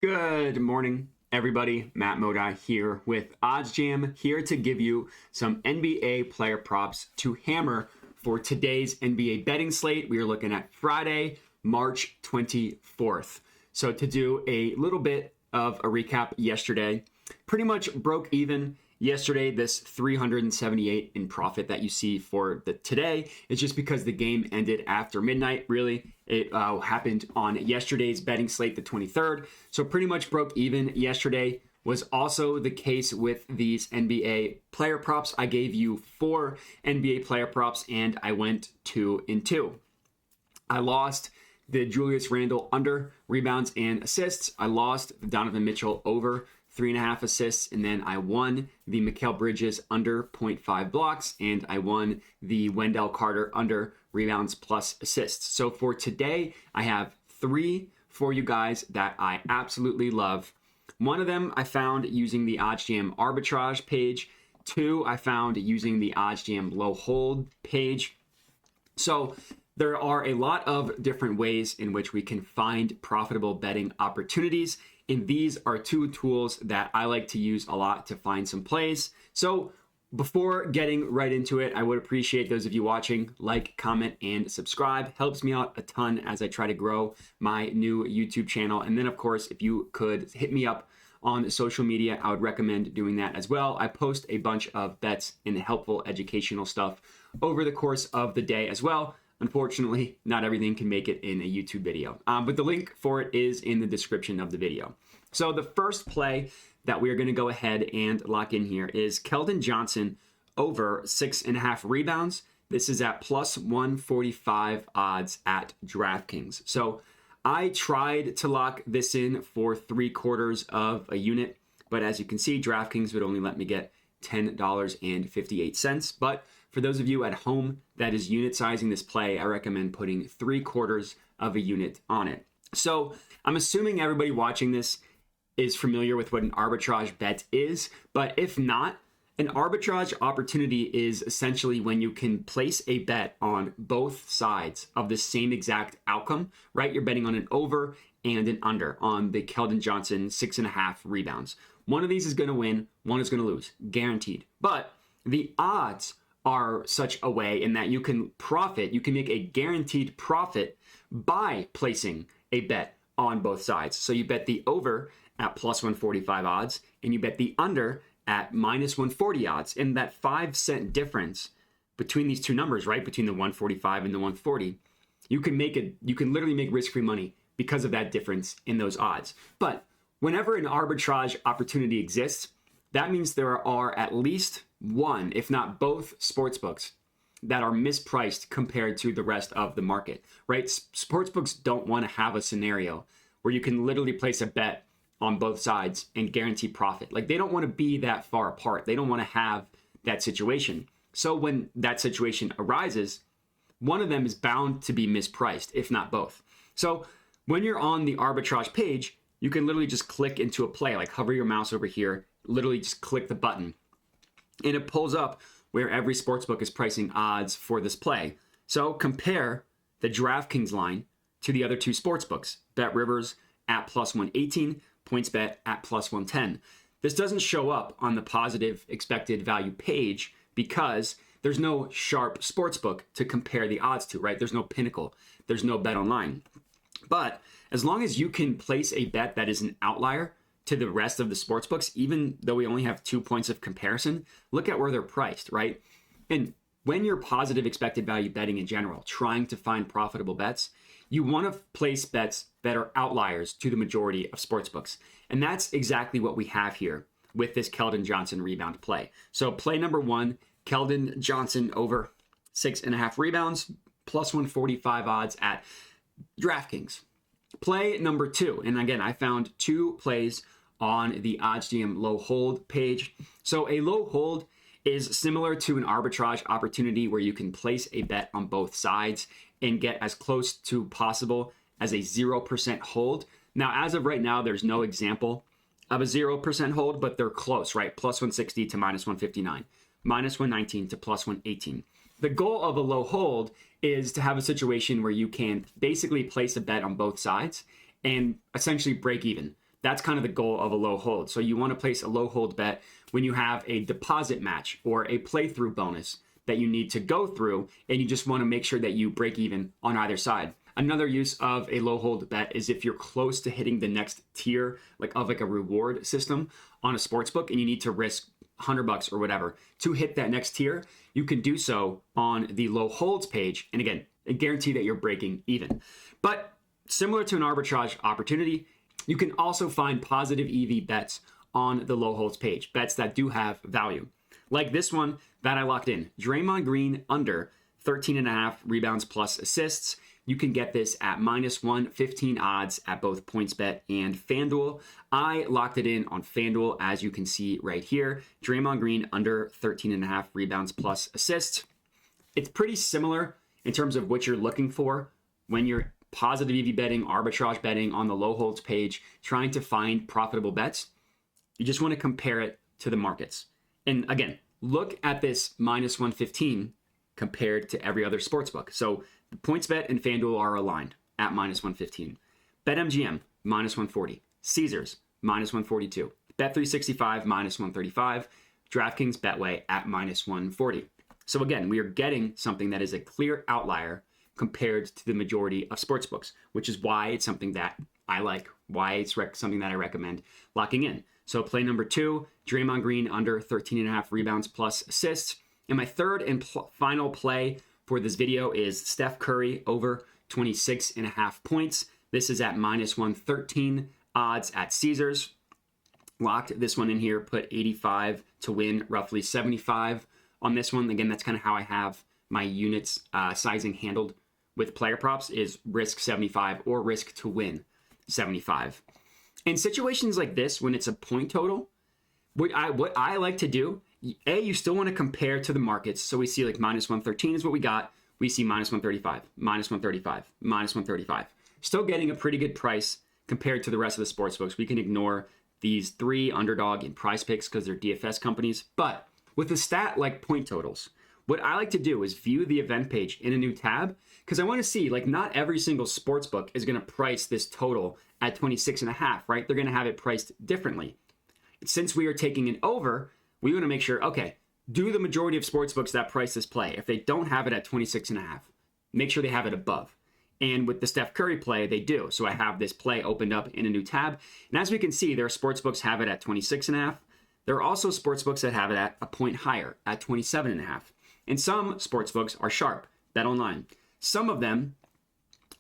Good morning, everybody. Matt Modi here with OddsJam, here to give you some NBA player props to hammer for today's NBA betting slate. We are looking at Friday, March 24th. So to do a little bit of a recap yesterday, pretty much broke even yesterday. This 378 in profit that you see for the today is just because the game ended after midnight. Really, it happened on yesterday's betting slate, the 23rd. So pretty much broke even yesterday. Was also the case with these NBA player props. I gave you 4 NBA player props and I went 2 and 2. I lost the Julius Randle under rebounds and assists. I lost the Donovan Mitchell over 3.5 assists, and then I won the Mikal Bridges under 0.5 blocks, and I won the Wendell Carter under rebounds plus assists. So for today, I have 3 for you guys that I absolutely love. One of them I found using the OddsJam arbitrage page. 2 I found using the OddsJam low hold page. So there are a lot of different ways in which we can find profitable betting opportunities. And these are 2 tools that I like to use a lot to find some plays. So before getting right into it, I would appreciate those of you watching, like, comment, and subscribe. Helps me out a ton as I try to grow my new YouTube channel. And then, of course, if you could hit me up on social media, I would recommend doing that as well. I post a bunch of bets and helpful educational stuff over the course of the day as well. Unfortunately, not everything can make it in a YouTube video, but the link for it is in the description of the video. So the first play that we're going to go ahead and lock in here is Keldon Johnson over 6.5 rebounds. This is at plus 145 odds at DraftKings. So I tried to lock this in for 3/4 of a unit, but as you can see, DraftKings would only let me get $10.58. But for those of you at home that is unit sizing this play, I recommend putting 3/4 of a unit on it. So I'm assuming everybody watching this is familiar with what an arbitrage bet is, but if not, an arbitrage opportunity is essentially when you can place a bet on both sides of the same exact outcome, right? You're betting on an over and an under on the Keldon Johnson 6.5 rebounds. One of these is going to win, one is going to lose, guaranteed. But the odds are such a way in that you can profit, you can make a guaranteed profit by placing a bet on both sides. So you bet the over at plus 145 odds and you bet the under at minus 140 odds. And that 5-cent difference between these two numbers, right? Between the 145 and the 140, you can literally make risk-free money because of that difference in those odds. But whenever an arbitrage opportunity exists, that means there are at least one, if not both, sportsbooks that are mispriced compared to the rest of the market, right? Sportsbooks don't want to have a scenario where you can literally place a bet on both sides and guarantee profit. Like, they don't want to be that far apart. They don't want to have that situation. So when that situation arises, one of them is bound to be mispriced, if not both. So when you're on the arbitrage page, you can literally just click into a play, like hover your mouse over here, literally just click the button, and it pulls up where every sportsbook is pricing odds for this play. So compare the DraftKings line to the other 2 sportsbooks, BetRivers at plus 118, PointsBet at plus 110. This doesn't show up on the positive expected value page because there's no sharp sportsbook to compare the odds to, right? There's no Pinnacle, there's no BetOnline. But as long as you can place a bet that is an outlier to the rest of the sportsbooks, even though we only have 2 points of comparison, look at where they're priced, right? And when you're positive expected value betting in general, trying to find profitable bets, you want to place bets that are outliers to the majority of sportsbooks. And that's exactly what we have here with this Keldon Johnson rebound play. So play number 1, Keldon Johnson over 6.5 rebounds, plus 145 odds at DraftKings. Play number 2, and again, I found 2 plays on the OddsJam low hold page. So a low hold is similar to an arbitrage opportunity where you can place a bet on both sides and get as close to possible as a 0% hold. Now, as of right now, there's no example of a 0% hold, but they're close, right? Plus 160 to minus 159, minus 119 to plus 118. The goal of a low hold is to have a situation where you can basically place a bet on both sides and essentially break even. That's kind of the goal of a low hold. So you want to place a low hold bet when you have a deposit match or a playthrough bonus that you need to go through, and you just want to make sure that you break even on either side. Another use of a low hold bet is if you're close to hitting the next tier, like a reward system on a sports book, and you need to risk $100 or whatever to hit that next tier, you can do so on the low holds page. And again, I guarantee that you're breaking even. But similar to an arbitrage opportunity, you can also find positive EV bets on the low holds page, bets that do have value. Like this one that I locked in, Draymond Green under 13.5 rebounds plus assists. You can get this at -115 odds at both PointsBet and FanDuel. I locked it in on FanDuel, as you can see right here. Draymond Green under 13.5 rebounds plus assists. It's pretty similar in terms of what you're looking for when you're positive EV betting, arbitrage betting on the low holds page, trying to find profitable bets. You just want to compare it to the markets. And again, look at this -115 compared to every other sportsbook. So the PointsBet and FanDuel are aligned at -115. BetMGM, -140. Caesars, -142. Bet365, -135. DraftKings Betway at -140. So again, we are getting something that is a clear outlier compared to the majority of sportsbooks, which is why it's something that I like, why it's something that I recommend locking in. So play number 2, Draymond Green under 13.5 rebounds plus assists. And my third and final play for this video is Steph Curry over 26.5 points. This is at -113 odds at Caesars. Locked this one in here, put 85 to win, roughly 75 on this one. Again, that's kind of how I have my units sizing handled with player props, is risk 75 or risk to win 75. In situations like this, when it's a point total, what I like to do, you still want to compare to the markets. So we see like -113 is what we got. We see -135, -135, -135. Still getting a pretty good price compared to the rest of the sports books. We can ignore these 3 underdog and prize picks because they're DFS companies. But with a stat like point totals, what I like to do is view the event page in a new tab, because I want to see, like, not every single sports book is going to price this total at 26.5, right? They're going to have it priced differently. Since we are taking an over, we want to make sure, okay, do the majority of sports books that price this play, if they don't have it at 26.5, make sure they have it above. And with the Steph Curry play, they do. So I have this play opened up in a new tab. And as we can see, there are sports books have it at 26.5. There are also sports books that have it at a point higher, at 27.5. And some sports books are sharp, Bet Online. Some of them,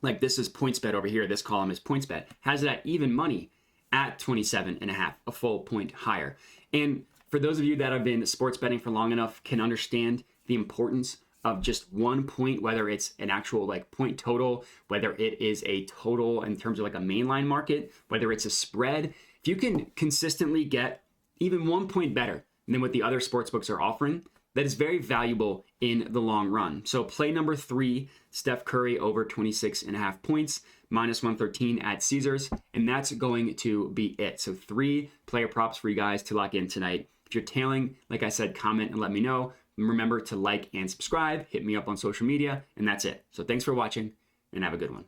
like this is PointsBet over here, this column is PointsBet, has it at even money at 27.5, a full point higher. And for those of you that have been sports betting for long enough, can understand the importance of just 1 point, whether it's an actual like point total, whether it is a total in terms of like a mainline market, whether it's a spread. If you can consistently get even 1 point better than what the other sports books are offering, that is very valuable in the long run. So play number 3, Steph Curry over 26.5 points, -113 at Caesars, and that's going to be it. So 3 player props for you guys to lock in tonight. If you're tailing, like I said, comment and let me know. Remember to like and subscribe, hit me up on social media, and that's it. So thanks for watching, and have a good one.